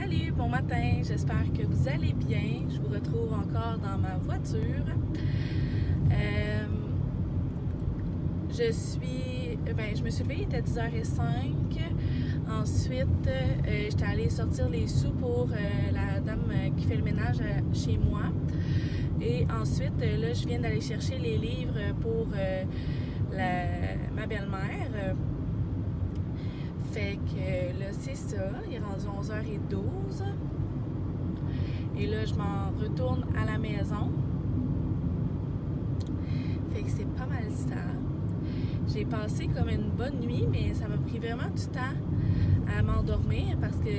Salut, bon matin, j'espère que vous allez bien. Je vous retrouve encore dans ma voiture. Je me suis levée, il était 10h05. Ensuite, j'étais allée sortir les sous pour la dame qui fait le ménage chez moi. Et ensuite, là, je viens d'aller chercher les livres pour ma belle-mère. Fait que là, c'est ça. Il est rendu 11h12. Et là, je m'en retourne à la maison. Fait que c'est pas mal ça. J'ai passé comme une bonne nuit, mais ça m'a pris vraiment du temps à m'endormir parce que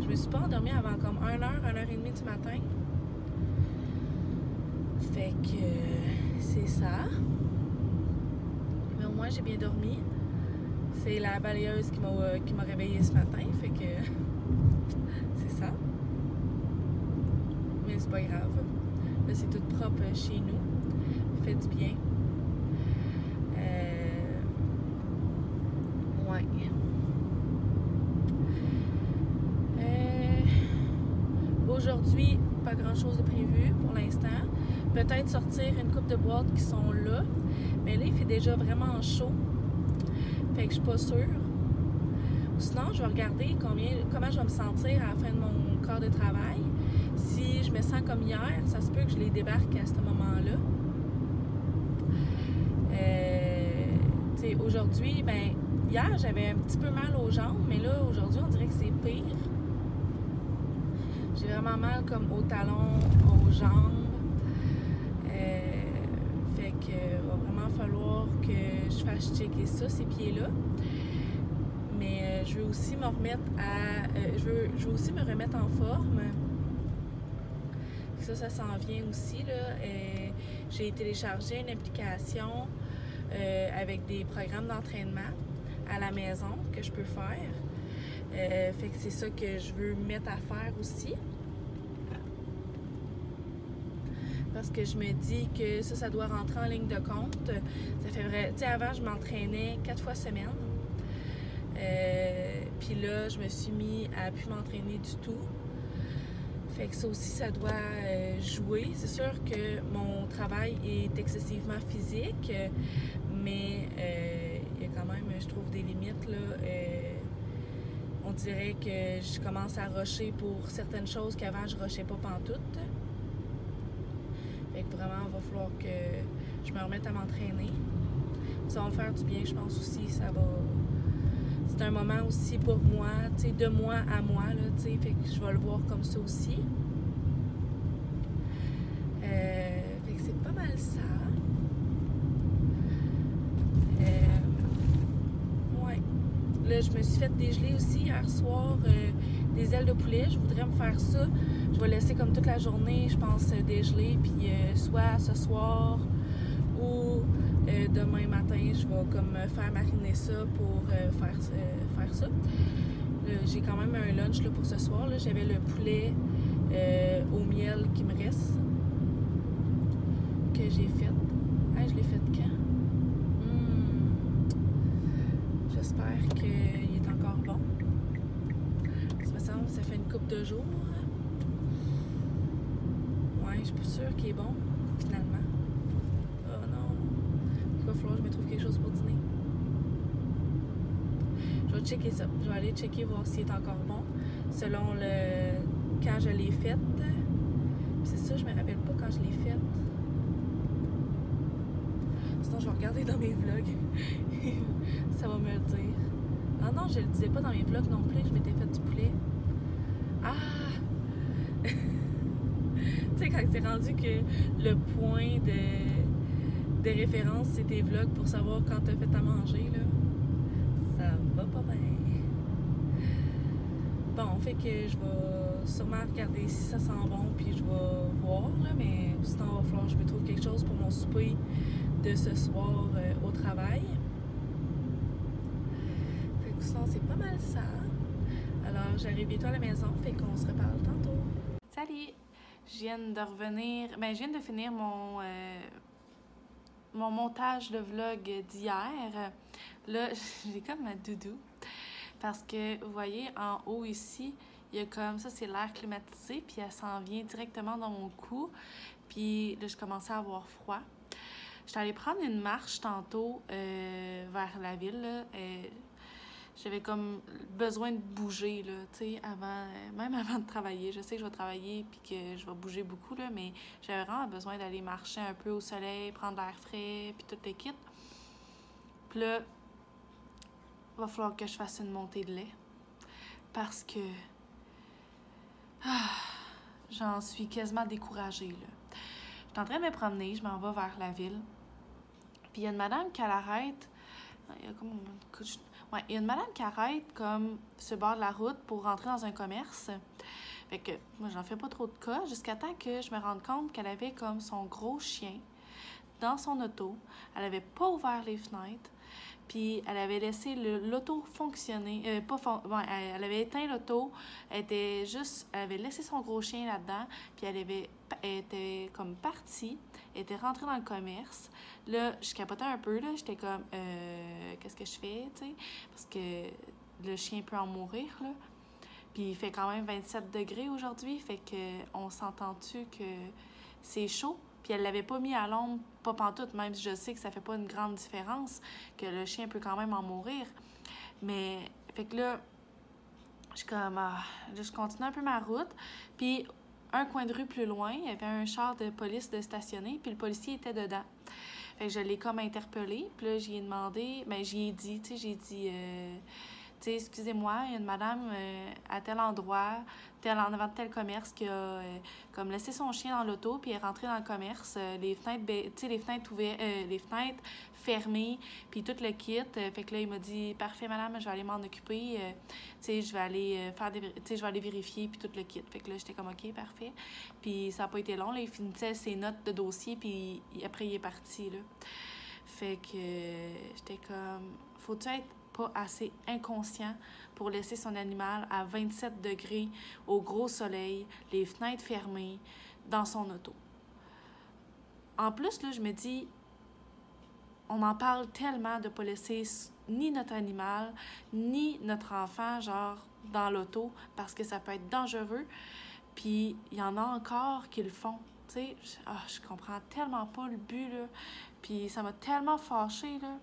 je me suis pas endormie avant comme 1h et demie du matin. Fait que c'est ça. Mais au moins, j'ai bien dormi. C'est la balayeuse qui m'a réveillée ce matin, fait que c'est ça. Mais c'est pas grave. Là, c'est tout propre chez nous. Ça fait du bien. Ouais. Aujourd'hui, pas grand-chose de prévu pour l'instant. Peut-être sortir une coupe de boîtes qui sont là. Mais là, il fait déjà vraiment chaud. Fait que je suis pas sûre. Sinon, je vais regarder comment je vais me sentir à la fin de mon quart de travail. Si je me sens comme hier, ça se peut que je les débarque à ce moment-là. Aujourd'hui, hier, j'avais un petit peu mal aux jambes, mais là, aujourd'hui, on dirait que c'est pire. J'ai vraiment mal comme aux talons, aux jambes. Fait que va vraiment falloir que je fasse checker ça, ces pieds-là. Mais je veux aussi me remettre je veux aussi me remettre en forme. Ça s'en vient aussi, là. J'ai téléchargé une application avec des programmes d'entraînement à la maison que je peux faire. Fait que c'est ça que je veux me mettre à faire aussi. Parce que je me dis que ça doit rentrer en ligne de compte. Ça fait vrai. Tu sais, avant, je m'entraînais 4 fois semaine. Puis là, je me suis mis à plus m'entraîner du tout. Fait que ça aussi, ça doit jouer. C'est sûr que mon travail est excessivement physique, mais il y a quand même, je trouve, des limites, là. On dirait que je commence à rusher pour certaines choses qu'avant, je rushais pas pantoute. Fait que vraiment, il va falloir que je me remette à m'entraîner. Ça va me faire du bien, je pense aussi. Ça va... C'est un moment aussi pour moi, tu sais, de moi à moi, là, tu sais, fait que je vais le voir comme ça aussi. Fait que c'est pas mal ça. Ouais. Là, je me suis fait dégeler aussi hier soir des ailes de poulet. Je voudrais me faire ça. Je vais laisser comme toute la journée, je pense, dégeler, puis soit ce soir ou demain matin, je vais comme faire mariner ça pour faire ça. J'ai quand même un lunch là, pour ce soir. J'avais le poulet au miel qui me reste, que j'ai fait. Ah, je l'ai fait quand? J'espère qu'il est encore bon. Ça me semble que ça fait une couple de jours. Ouais, je suis pas sûre qu'il est bon, finalement. Oh non. Il va falloir que je me trouve quelque chose pour dîner. Je vais checker ça. Je vais aller checker, voir s'il est encore bon. Selon quand je l'ai fait. C'est ça, je me rappelle pas quand je l'ai fait. Sinon, je vais regarder dans mes vlogs. Ça va me le dire. Ah non, je le disais pas dans mes vlogs non plus que je m'étais fait du poulet. Ah! Tu sais, quand c'est rendu que le point de référence, c'est tes vlogs pour savoir quand t'as fait à manger, là. Ça va pas bien. Bon, fait que je vais sûrement regarder si ça sent bon, puis je vais voir, là, mais sinon, il va falloir que je me trouve quelque chose pour mon souper de ce soir au travail. Fait que sinon, c'est pas mal ça. Alors, j'arrive bientôt à la maison, fait qu'on se reparle tantôt. Salut! Je viens de revenir, je viens de finir mon montage de vlog d'hier. Là, j'ai comme ma doudou. Parce que, vous voyez, en haut ici, il il y a comme ça, c'est l'air climatisé, puis elle s'en vient directement dans mon cou. Puis là, je commençais à avoir froid. J'étais allée prendre une marche tantôt vers la ville, là. J'avais comme besoin de bouger, là, tu sais, même avant de travailler. Je sais que je vais travailler puis que je vais bouger beaucoup, là, mais j'avais vraiment besoin d'aller marcher un peu au soleil, prendre l'air frais, puis tout le kit. Puis là, il va falloir que je fasse une montée de lait parce que j'en suis quasiment découragée, là. Je suis en train de me promener, je m'en vais vers la ville. Puis il y a une madame qui l'arrête. Il y a comme il y a une madame qui arrête comme sur le bord de la route pour rentrer dans un commerce. Fait que moi, j'en fais pas trop de cas jusqu'à temps que je me rende compte qu'elle avait comme son gros chien dans son auto. Elle avait pas ouvert les fenêtres. Puis elle avait laissé l'auto fonctionner. Elle avait éteint l'auto. Elle avait laissé son gros chien là-dedans. Puis elle était comme partie. Elle était rentrée dans le commerce. Là, je capotais un peu, là. J'étais comme, qu'est-ce que je fais, tu sais? Parce que le chien peut en mourir, là. Puis il fait quand même 27 degrés aujourd'hui. Fait que on s'entend-tu que c'est chaud? Puis elle l'avait pas mis à l'ombre, pas pantoute, même si je sais que ça fait pas une grande différence, que le chien peut quand même en mourir. Mais, fait que là, je suis comme, je continue un peu ma route. Puis, un coin de rue plus loin, il y avait un char de police de stationné, puis le policier était dedans. Fait que je l'ai comme interpellé, puis là, j'y ai demandé, j'y ai dit, tu sais, excusez-moi, il y a une madame à tel endroit, en avant de tel commerce qui a comme laissé son chien dans l'auto puis est rentrée dans le commerce, les fenêtres les fenêtres fermées, puis tout le kit. Fait que là, il m'a dit parfait madame, je vais aller m'en occuper, je vais aller je vais aller vérifier puis tout le kit. Fait que là, j'étais comme OK, parfait. Puis ça n'a pas été long, là, il finissait ses notes de dossier puis après il est parti là. Fait que j'étais comme faut-tu être pas assez inconscient pour laisser son animal à 27 degrés au gros soleil, les fenêtres fermées, dans son auto. En plus, là, je me dis, on en parle tellement de ne pas laisser ni notre animal, ni notre enfant, genre, dans l'auto, parce que ça peut être dangereux. Puis, il y en a encore qui le font. Tu sais, je comprends tellement pas le but, là. Puis, ça m'a tellement fâchée, là.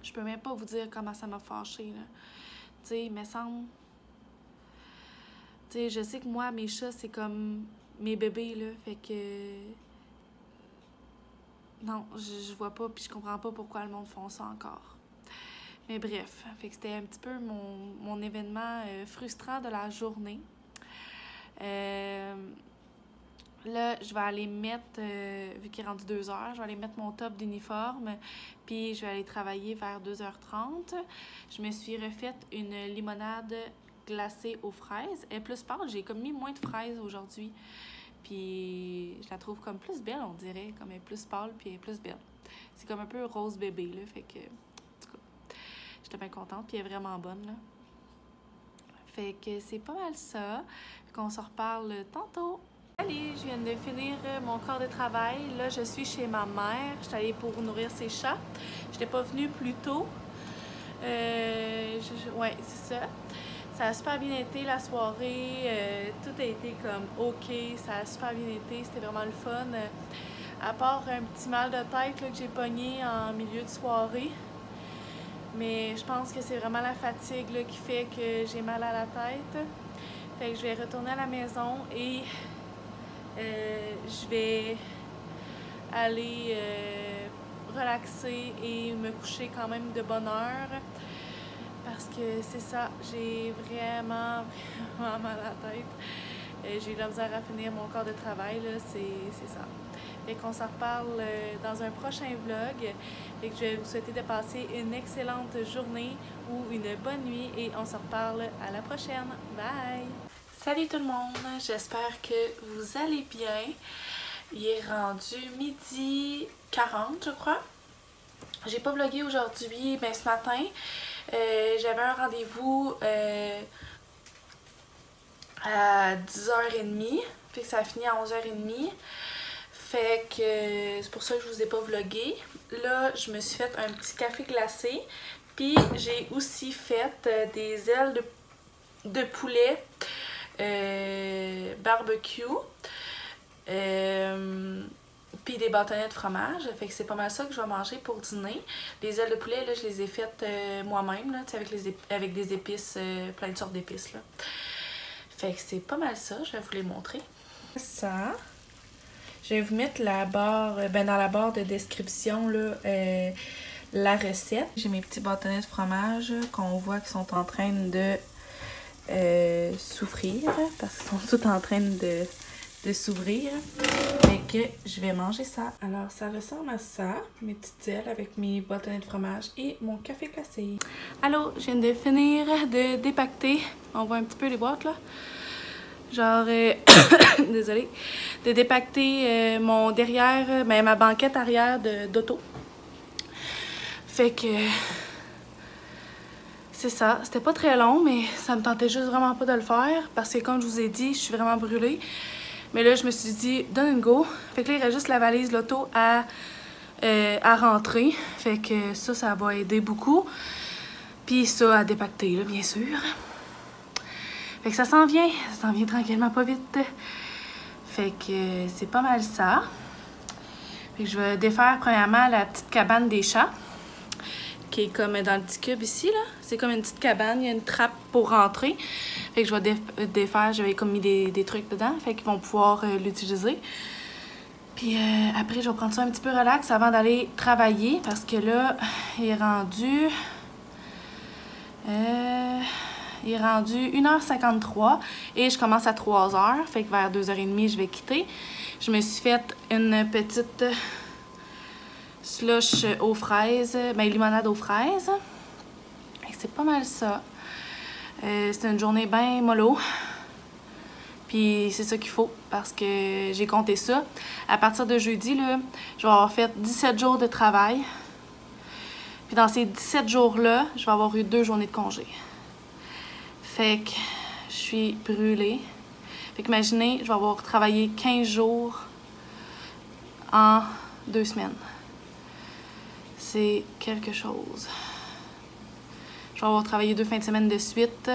Je peux même pas vous dire comment ça m'a fâchée, là. Tu sais, il me semble... Tu sais, je sais que moi, mes chats, c'est comme mes bébés, là. Fait que... Non, je vois pas, puis je comprends pas pourquoi le monde font ça encore. Mais bref, fait que c'était un petit peu mon événement frustrant de la journée. Là, je vais aller mettre, vu qu'il est rendu 2h, je vais aller mettre mon top d'uniforme, puis je vais aller travailler vers 2h30. Je me suis refaite une limonade glacée aux fraises. Elle est plus pâle, j'ai comme mis moins de fraises aujourd'hui. Puis je la trouve comme plus belle, on dirait, comme elle est plus pâle, puis elle est plus belle. C'est comme un peu rose bébé, là, fait que, en tout cas, j'étais bien contente, puis elle est vraiment bonne, là. Fait que c'est pas mal ça. Fait qu'on se reparle tantôt. Allez, je viens de finir mon corps de travail. Là, je suis chez ma mère. Je suis allée pour nourrir ses chats. Je n'étais pas venue plus tôt. Ouais, c'est ça. Ça a super bien été la soirée. Tout a été comme OK. Ça a super bien été. C'était vraiment le fun. À part un petit mal de tête là, que j'ai pogné en milieu de soirée. Mais je pense que c'est vraiment la fatigue là, qui fait que j'ai mal à la tête. Fait que je vais retourner à la maison et... je vais aller relaxer et me coucher quand même de bonne heure parce que c'est ça, j'ai vraiment mal à la tête. J'ai eu la misère à finir mon corps de travail, là, c'est ça. Fait qu'on s'en reparle dans un prochain vlog et que je vais vous souhaiter de passer une excellente journée ou une bonne nuit et on se reparle à la prochaine. Bye! Salut tout le monde, j'espère que vous allez bien. Il est rendu 12h40 je crois. J'ai pas vlogué aujourd'hui, mais ce matin j'avais un rendez-vous à 10h30, puis que ça a fini à 11h30. Fait que c'est pour ça que je vous ai pas vlogué. Là, je me suis fait un petit café glacé, puis j'ai aussi fait des ailes de poulet barbecue, puis des bâtonnets de fromage. Fait que c'est pas mal ça que je vais manger pour dîner. Les ailes de poulet, là, je les ai faites moi-même, là, avec des épices, plein de sortes d'épices. Fait que c'est pas mal ça, je vais vous les montrer. Ça, je vais vous mettre la barre, dans la barre de description, là, la recette. J'ai mes petits bâtonnets de fromage qu'on voit qui sont en train de souffrir, parce qu'ils sont tous en train de s'ouvrir. Fait que je vais manger ça. Alors ça ressemble à ça, mes petites ailes avec mes bâtonnets de fromage et mon café glacé. Allô, je viens de finir de dépaqueter. On voit un petit peu les boîtes là. Genre, désolée, de dépaqueter mon derrière, ma banquette arrière d'auto. Fait que c'est ça. C'était pas très long, mais ça me tentait juste vraiment pas de le faire parce que comme je vous ai dit, je suis vraiment brûlée. Mais là, je me suis dit, donne une go. Fait que là, il reste juste la valise l'auto à rentrer. Fait que ça va aider beaucoup. Puis ça, à dépaqueter, là, bien sûr. Fait que ça s'en vient tranquillement, pas vite. Fait que c'est pas mal ça. Fait que je vais défaire premièrement la petite cabane des chats, qui est comme dans le petit cube ici, là. C'est comme une petite cabane, il y a une trappe pour rentrer. Fait que je vais défaire, j'avais comme mis des trucs dedans, fait qu'ils vont pouvoir l'utiliser. Puis après, je vais prendre ça un petit peu relax avant d'aller travailler, parce que là, il est rendu 1h53 et je commence à 3h, fait que vers 2h30, je vais quitter. Je me suis fait une petite slush aux fraises, limonade aux fraises. C'est pas mal ça. C'est une journée bien mollo. Puis c'est ça qu'il faut parce que j'ai compté ça. À partir de jeudi, là, je vais avoir fait 17 jours de travail. Puis dans ces 17 jours-là, je vais avoir eu 2 journées de congé. Fait que je suis brûlée. Fait qu'imaginez, je vais avoir travaillé 15 jours en 2 semaines. C'est quelque chose. Je vais avoir travaillé 2 fins de semaine de suite,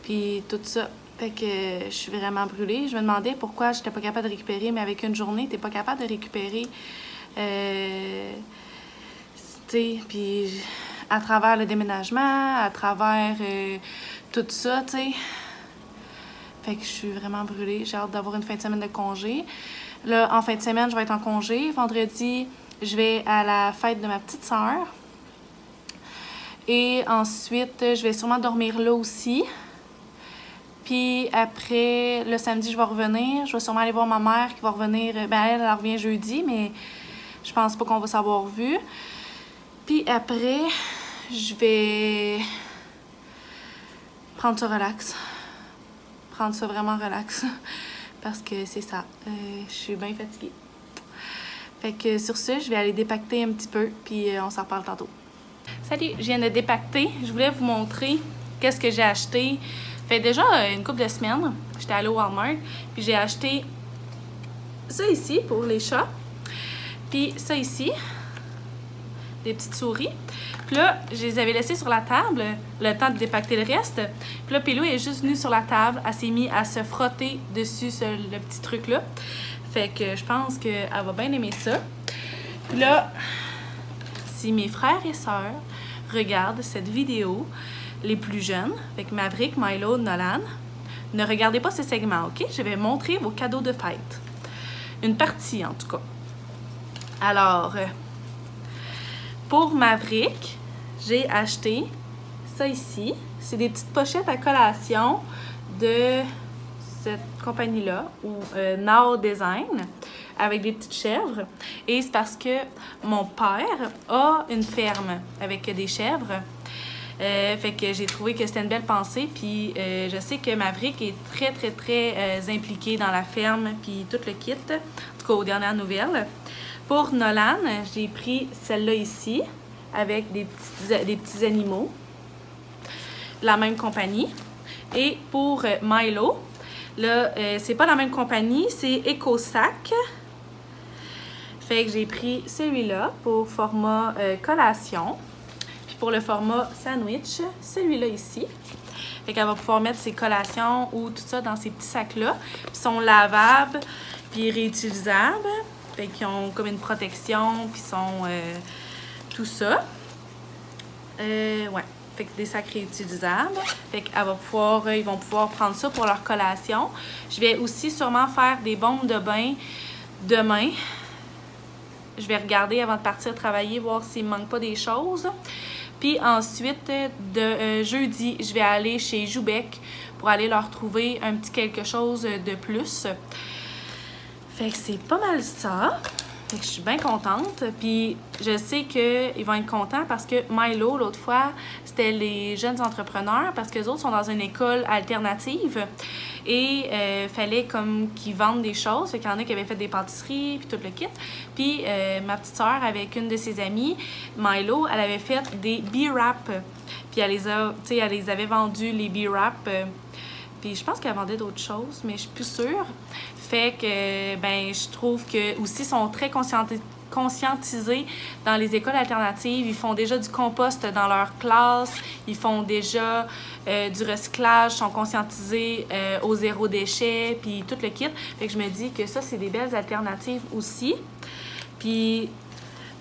puis tout ça. Fait que je suis vraiment brûlée. Je me demandais pourquoi j'étais pas capable de récupérer, mais avec une journée, t'es pas capable de récupérer. Tu sais, puis à travers le déménagement, à travers tout ça, tu sais. Fait que je suis vraiment brûlée. J'ai hâte d'avoir une fin de semaine de congé. Là, en fin de semaine, je vais être en congé. Vendredi, je vais à la fête de ma petite sœur. Et ensuite, je vais sûrement dormir là aussi. Puis après, le samedi, je vais revenir. Je vais sûrement aller voir ma mère qui va revenir. Ben elle revient jeudi, mais je pense pas qu'on va s'avoir vu. Puis après, je vais prendre ça relax. Prendre ça vraiment relax. Parce que c'est ça. Je suis bien fatiguée. Fait que sur ce, je vais aller dépaqueter un petit peu. Puis on s'en reparle tantôt. Salut, je viens de dépaqueter. Je voulais vous montrer qu'est-ce que j'ai acheté. Fait déjà une couple de semaines, j'étais allée au Walmart, puis j'ai acheté ça ici pour les chats, puis ça ici, des petites souris. Puis là, je les avais laissées sur la table, le temps de dépaqueter le reste. Puis là, Pilou est juste venue sur la table, elle s'est mise à se frotter dessus le petit truc-là. Fait que je pense qu'elle va bien aimer ça. Puis là, si mes frères et sœurs regardent cette vidéo, les plus jeunes, avec Maverick, Milo, Nolan, ne regardez pas ce segment, ok? Je vais montrer vos cadeaux de fête. Une partie, en tout cas. Alors, pour Maverick, j'ai acheté ça ici. C'est des petites pochettes à collation de cette compagnie-là, ou Now Design, avec des petites chèvres. Et c'est parce que mon père a une ferme avec des chèvres. Fait que j'ai trouvé que c'était une belle pensée, puis je sais que Maverick est très impliqué dans la ferme, puis tout le kit, en tout cas aux dernières nouvelles. Pour Nolan, j'ai pris celle-là ici, avec des petits animaux, la même compagnie. Et pour Milo, là, c'est pas la même compagnie, c'est EcoSac. Fait que j'ai pris celui-là pour format collation. Pour le format sandwich, celui-là ici. Fait qu'elle va pouvoir mettre ses collations ou tout ça dans ces petits sacs-là. Ils sont lavables, puis réutilisables. Fait qu'ils ont comme une protection, puis sont tout ça. Ouais. Fait que des sacs réutilisables. Fait qu'elle va pouvoir, ils vont pouvoir prendre ça pour leur collation. Je vais aussi sûrement faire des bombes de bain demain. Je vais regarder avant de partir travailler, voir s'il ne me manque pas des choses. Puis ensuite, jeudi, je vais aller chez Joubec pour aller leur trouver un petit quelque chose de plus. Fait que c'est pas mal ça. Fait que je suis bien contente. Puis je sais qu'ils vont être contents parce que Milo, l'autre fois, c'était les jeunes entrepreneurs parce que les autres sont dans une école alternative. Et fallait comme qu'ils vendent des choses. Fait qu'il y en a qui avaient fait des pâtisseries, puis tout le kit. Puis ma petite soeur, avec une de ses amies, Milo, elle avait fait des B-Wrap. Puis elle les avait vendus, les B-Wrap. Puis je pense qu'elle vendait d'autres choses, mais je suis plus sûre. Fait que, ben, je trouve que aussi ils sont très conscientisés dans les écoles alternatives. Ils font déjà du compost dans leur classe. Ils font déjà du recyclage, sont conscientisés au zéro déchet, puis tout le kit. Fait que je me dis que ça, c'est des belles alternatives aussi. Puis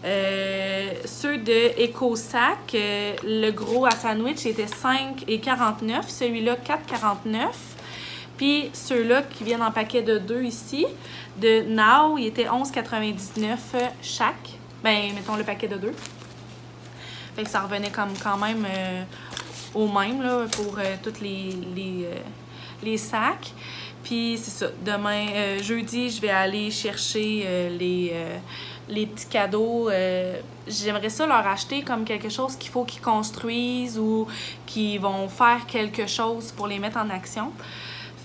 ceux de EcoSac, le gros à sandwich était 5,49. Celui-là, 4,49. Puis ceux-là qui viennent en paquet de 2 ici, de Now, il était 11,99 chaque. Ben, mettons le paquet de 2. Fait que ça revenait comme quand même au même là, pour tous les sacs. Puis c'est ça, demain, jeudi, je vais aller chercher les petits cadeaux. J'aimerais ça leur acheter comme quelque chose qu'il faut qu'ils construisent ou qu'ils vont faire quelque chose pour les mettre en action.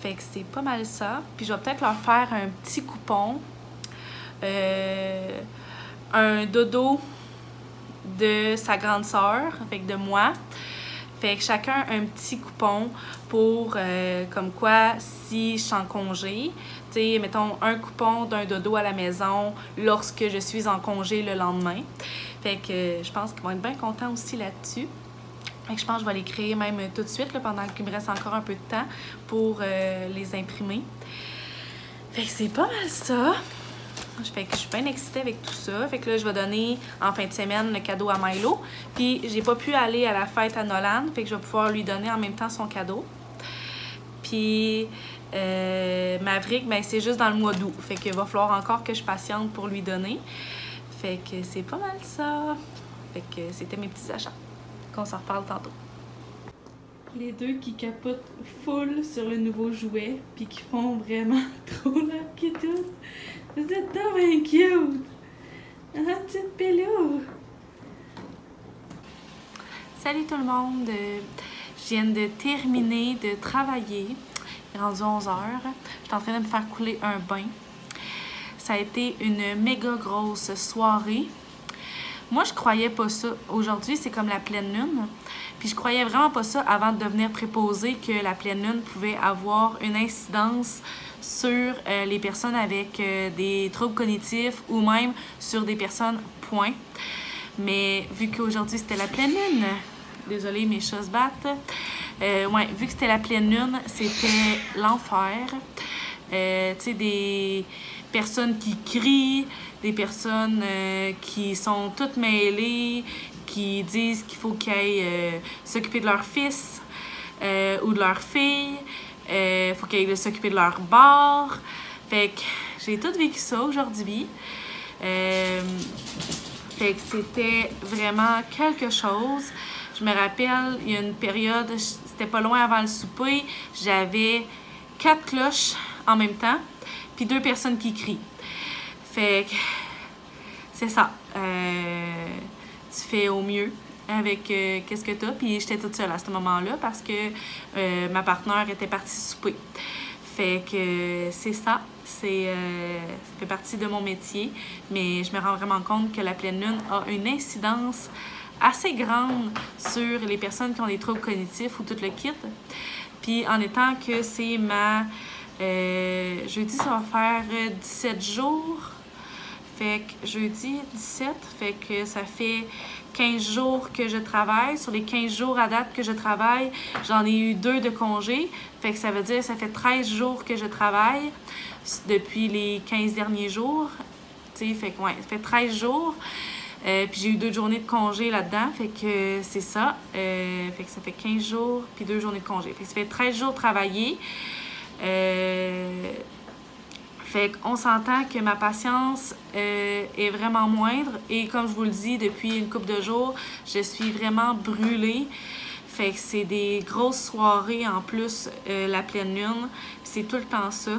Fait que c'est pas mal ça. Puis je vais peut-être leur faire un petit coupon. Un dodo de sa grande sœur, avec de moi. Fait que chacun un petit coupon pour comme quoi si je suis en congé. Tu sais, mettons un coupon d'un dodo à la maison lorsque je suis en congé le lendemain. Fait que je pense qu'ils vont être bien contents aussi là-dessus. Fait que je pense que je vais les créer même tout de suite là, pendant qu'il me reste encore un peu de temps pour les imprimer. Fait que c'est pas mal ça. Fait que je suis bien excitée avec tout ça. Fait que là, je vais donner en fin de semaine le cadeau à Milo. Puis j'ai pas pu aller à la fête à Nolan. Fait que je vais pouvoir lui donner en même temps son cadeau. Puis Maverick, ben c'est juste dans le mois d'août. Fait qu'il va falloir encore que je patiente pour lui donner. Fait que c'est pas mal ça. Fait que c'était mes petits achats. Qu'on s'en reparle tantôt. Les deux qui capotent full sur le nouveau jouet, puis qui font vraiment trop leur kitoune. Vous êtes tellement cute! Ah, petite pelou! Salut tout le monde! Je viens de terminer de travailler. Il est rendu 11h. Je suis en train de me faire couler un bain. Ça a été une méga grosse soirée. Moi, je croyais pas ça. Aujourd'hui, c'est comme la pleine lune. Puis je croyais vraiment pas ça avant de devenir préposée que la pleine lune pouvait avoir une incidence sur les personnes avec des troubles cognitifs ou même sur des personnes point. Mais vu qu'aujourd'hui, c'était la pleine lune, désolée, mes chats se battent. Ouais, vu que c'était la pleine lune, c'était l'enfer. Tu sais, des personnes qui crient, des personnes qui sont toutes mêlées, qui disent qu'il faut qu'ils aillent s'occuper de leur fils ou de leur fille, faut qu'ils aillent s'occuper de leur bar. Fait que j'ai tout vécu ça aujourd'hui. Fait que c'était vraiment quelque chose. Je me rappelle, il y a une période, c'était pas loin avant le souper, j'avais 4 cloches en même temps, puis 2 personnes qui crient. Fait que c'est ça. Tu fais au mieux avec qu'est-ce que t'as. Puis j'étais toute seule à ce moment-là parce que ma partenaire était partie souper. Fait que c'est ça. Ça fait partie de mon métier. Mais je me rends vraiment compte que la pleine lune a une incidence assez grande sur les personnes qui ont des troubles cognitifs ou tout le kit. Puis en étant que c'est ma... jeudi, ça va faire 17 jours. Fait que jeudi 17, fait que ça fait 15 jours que je travaille. Sur les 15 jours à date que je travaille, j'en ai eu 2 de congés. Fait que ça veut dire que ça fait 13 jours que je travaille depuis les 15 derniers jours. T'sais, fait que ouais, ça fait 13 jours. Puis j'ai eu 2 journées de congé là-dedans. Fait que c'est ça. Fait que ça fait 15 jours puis 2 journées de congé. Fait que ça fait 13 jours travaillés. Fait qu'on s'entend que ma patience est vraiment moindre et comme je vous le dis, depuis une couple de jours, je suis vraiment brûlée. Fait que c'est des grosses soirées en plus, la pleine lune. C'est tout le temps ça.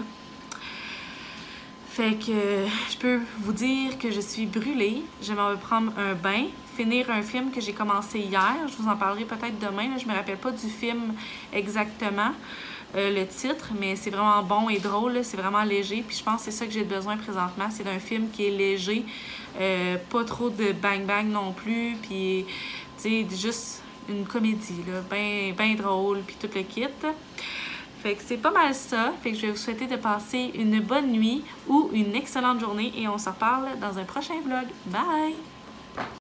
Fait que je peux vous dire que je suis brûlée. Je m'en vais prendre un bain, finir un film que j'ai commencé hier. Je vous en parlerai peut-être demain. Là. Je me rappelle pas du film exactement. Le titre, mais c'est vraiment bon et drôle, c'est vraiment léger, puis je pense que c'est ça que j'ai besoin présentement, c'est d'un film qui est léger, pas trop de bang-bang non plus, puis tu sais, juste une comédie, là, ben drôle, puis tout le kit. Fait que c'est pas mal ça, fait que je vais vous souhaiter de passer une bonne nuit ou une excellente journée, et on se reparle dans un prochain vlog. Bye!